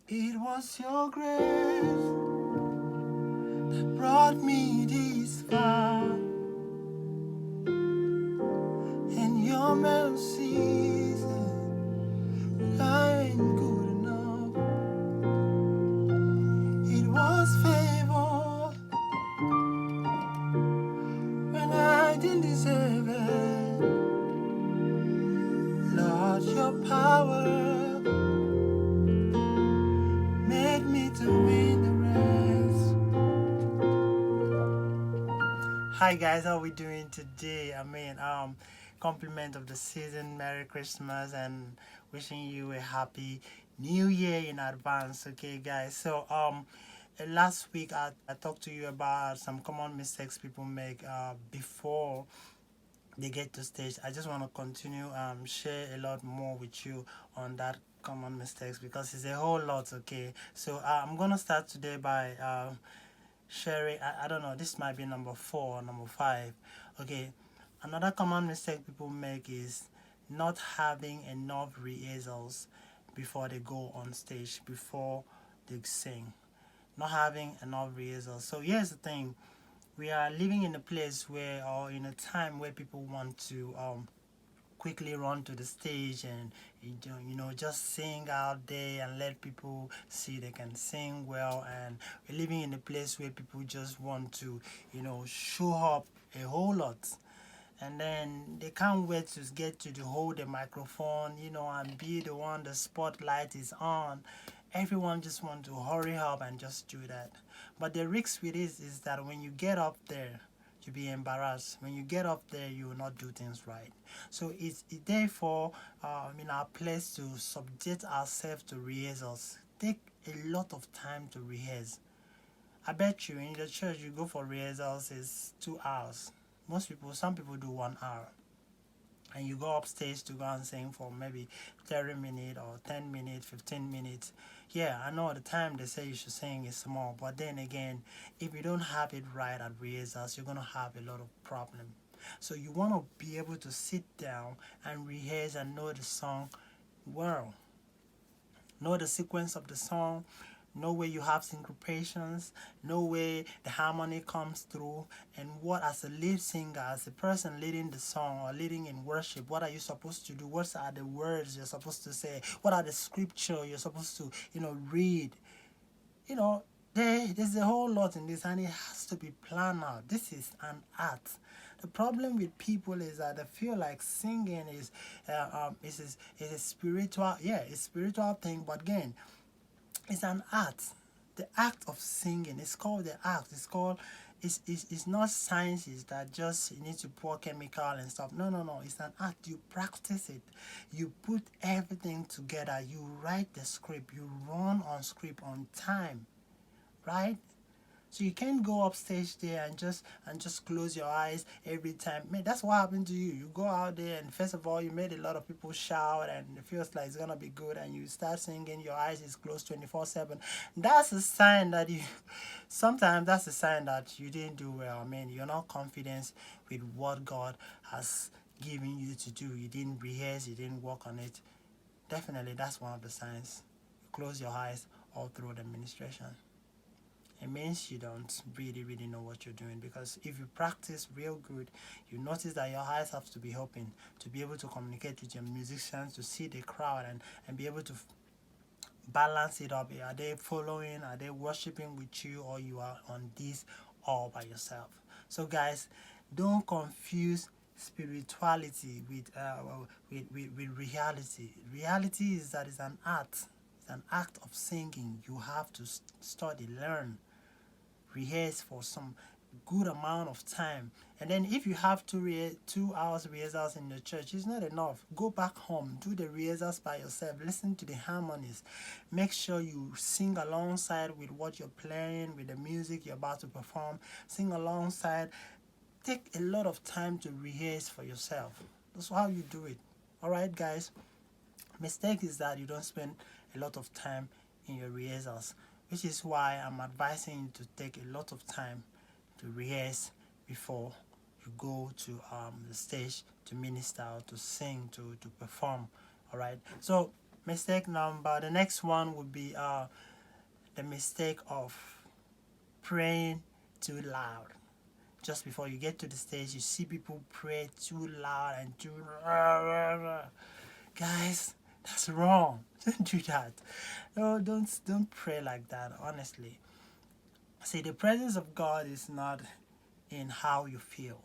It was your grace that brought me this far, and your mercies I ain't good enough. It was favor when I didn't deserve it. Lord, your power made me to win the race. Hi guys, how are we doing today? Compliment of the season, Merry Christmas, and wishing you a happy New Year in advance. Okay, guys. Last week I talked to you about some common mistakes people make before they get to stage. I just want to continue share a lot more with you on that common mistakes because it's a whole lot. Okay, I'm gonna start today by sharing. I don't know, this might be number 4 or number 5. Okay, another common mistake people make is not having enough rehearsals before they go on stage, before they sing. Not having enough rehearsals. So here's the thing, we are living in a place where, or in a time where people want to quickly run to the stage and just sing out there and let people see they can sing well. And we're living in a place where people just want to show up a whole lot, and then they can't wait to get to hold the microphone, and be the one the spotlight is on. Everyone just want to hurry up and just do that. But the risk with this is that when you get up there, you'll be embarrassed. When you get up there, you will not do things right. So it's therefore in our place to subject ourselves to rehearsals. Take a lot of time to rehearse. I bet you in the church you go for rehearsals is 2 hours. Some people do 1 hour, and you go upstage to go and sing for maybe 30 minutes or 10 minutes, 15 minutes. Yeah, I know the time they say you should sing is small, but then again, if you don't have it right at rehearsals, you're going to have a lot of problem. So you want to be able to sit down and rehearse and know the song well. Know the sequence of the song, know where you have syncopations, know where the harmony comes through, and what, as a lead singer, as a person leading the song or leading in worship, what are you supposed to do? What are the words you're supposed to say? What are the scripture you're supposed to read? you know there's a whole lot in this, and it has to be planned out. This is an art. The problem with people is that they feel like singing is a spiritual, yeah, it's a spiritual thing, but again, it's an art. The act of singing is called the act. It's called, it's not sciences that just you need to pour chemical and stuff. No, no, no. It's an art. You practice it. You put everything together. You write the script. You run on script on time, right? So you can't go upstage there and just close your eyes every time. Man, that's what happened to you. You go out there and first of all you made a lot of people shout and it feels like it's gonna be good, and you start singing, your eyes is closed 24/7. That's a sign that you sometimes that's a sign that you didn't do well. I mean, you're not confident with what God has given you to do. You didn't rehearse, you didn't work on it. Definitely that's one of the signs. Close your eyes all through the ministration. It means you don't really know what you're doing, because if you practice real good, you notice that your eyes have to be open to be able to communicate with your musicians, to see the crowd, and be able to balance it up. Are they following, are they worshiping with you, or you are on this all by yourself? So guys, don't confuse spirituality with reality. Reality is that it's an art. It's an act of singing. You have to study, learn, rehearse for some good amount of time. And then if you have 2 hours rehearsals in the church, it's not enough. Go back home, do the rehearsals by yourself, listen to the harmonies, make sure you sing alongside with what you're playing, with the music you're about to perform. Sing alongside. Take a lot of time to rehearse for yourself. That's how you do it. All right, guys. Mistake is that you don't spend a lot of time in your rehearsals, which is why I'm advising you to take a lot of time to rehearse before you go to the stage to minister or to sing, to perform. All right. So The next one would be the mistake of praying too loud. Just before you get to the stage, you see people pray too loud and too guys, that's wrong. Don't do that. No, don't pray like that, honestly. See, the presence of God is not in how you feel.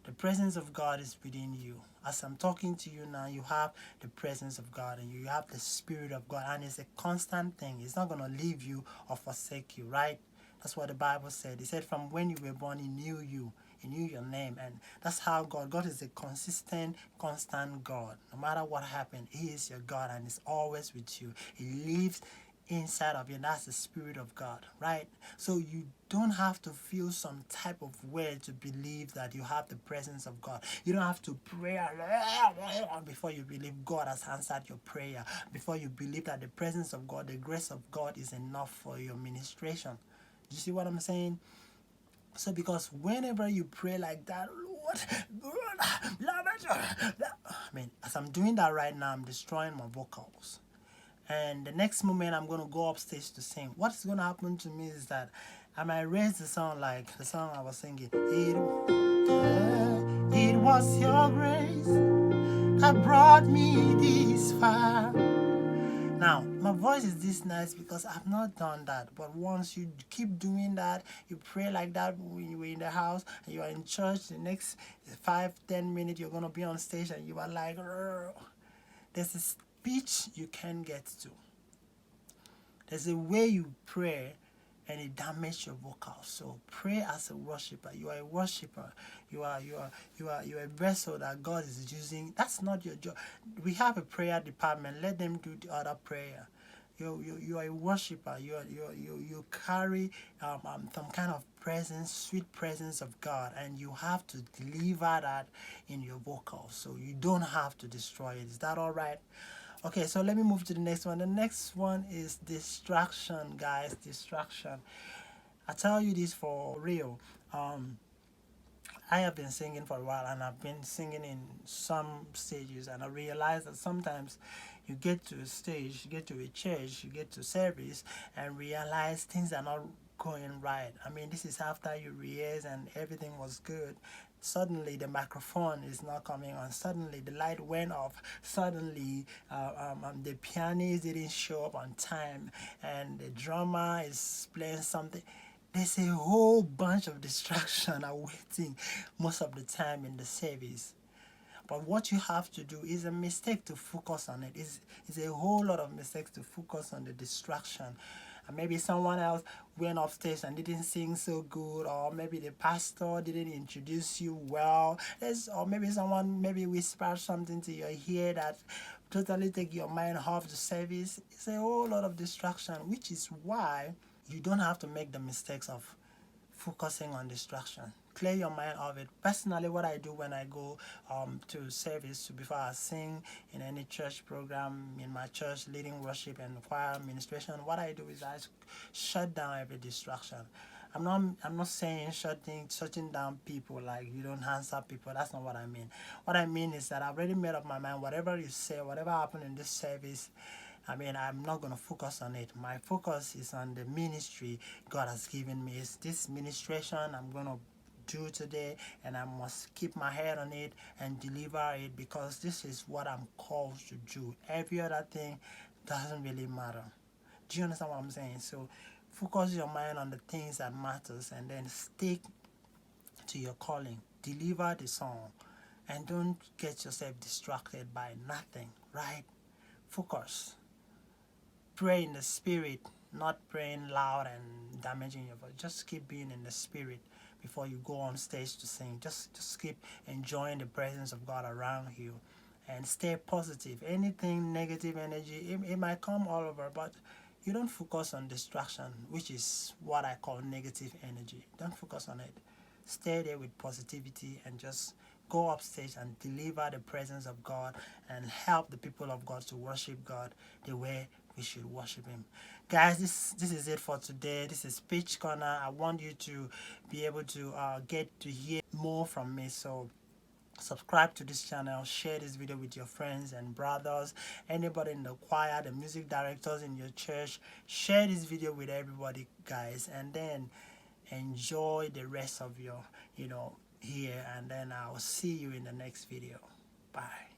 The presence of God is within you. As I'm talking to you now, you have the presence of God and you have the Spirit of God, and it's a constant thing. It's not going to leave you or forsake you, right? That's what the Bible said. It said from when you were born, He knew you. He knew your name. And that's how God is a consistent, constant God. No matter what happened, He is your God and is always with you. He lives inside of you, and that's the Spirit of God, right? So you don't have to feel some type of way to believe that you have the presence of God. You don't have to pray before you believe God has answered your prayer, before you believe that the presence of God, the grace of God is enough for your ministration. You see what I'm saying? So because whenever you pray like that, as I'm doing that right now, I'm destroying my vocals. And the next moment I'm going to go upstage to sing. What's going to happen to me is that I might raise the sound like the song I was singing. It was your grace that brought me this far. Now, my voice is this nice because I've not done that. But once you keep doing that, you pray like that when you were in the house and you are in church, the next 5-10 minutes you're going to be on stage and you are like, there's a pitch you can't get to. There's a way you pray and it damages your vocals. So pray as a worshiper. You are a worshiper. You are a vessel that God is using. That's not your job. We have a prayer department. Let them do the other prayer. You are a worshiper. You carry some kind of presence, sweet presence of God, and you have to deliver that in your vocals. So you don't have to destroy it. Is that all right? Okay, so let me move to the next one. The next one is distraction, guys. Distraction. I tell you this for real. I have been singing for a while, and I've been singing in some stages, and I realize that sometimes you get to a stage, you get to a church, you get to service, and realize things are not going right. I mean, this is after you rehearse and everything was good. Suddenly the microphone is not coming on. Suddenly the light went off. Suddenly the pianist didn't show up on time, and the drummer is playing something. There's a whole bunch of distraction awaiting most of the time in the service. But what you have to do is a mistake to focus on it. It's a whole lot of mistakes to focus on the distraction. And maybe someone else went upstairs and didn't sing so good, or maybe the pastor didn't introduce you well. Or maybe whispered something to your ear that totally take your mind off the service. It's a whole lot of distraction, which is why you don't have to make the mistakes of focusing on distraction. Clear your mind of it. Personally, what I do when I go to service, before I sing in any church program in my church, leading worship and choir administration, what I do is I shut down every distraction. I'm not saying shutting down people like you don't answer people. That's not what I mean. What I mean is that I've already made up my mind. Whatever you say, whatever happened in this service, I'm not going to focus on it. My focus is on the ministry God has given me. It's this ministration I'm going to do today, and I must keep my head on it and deliver it, because this is what I'm called to do. Every other thing doesn't really matter. Do you understand what I'm saying? So focus your mind on the things that matters, and then stick to your calling. Deliver the song, and don't get yourself distracted by nothing, right? Focus. Pray in the spirit, not praying loud and damaging your voice. Just keep being in the spirit before you go on stage to sing. Just keep enjoying the presence of God around you, and stay positive. Anything negative energy, it might come all over, but you don't focus on distraction, which is what I call negative energy. Don't focus on it. Stay there with positivity and just go upstage and deliver the presence of God and help the people of God to worship God the way we should worship Him. Guys, this is it for today. This is Pitch Corner. I want you to be able to get to hear more from me. So subscribe to this channel, share this video with your friends and brothers, anybody in the choir, the music directors in your church. Share this video with everybody, guys, and then enjoy the rest of your here, and then I'll see you in the next video. Bye.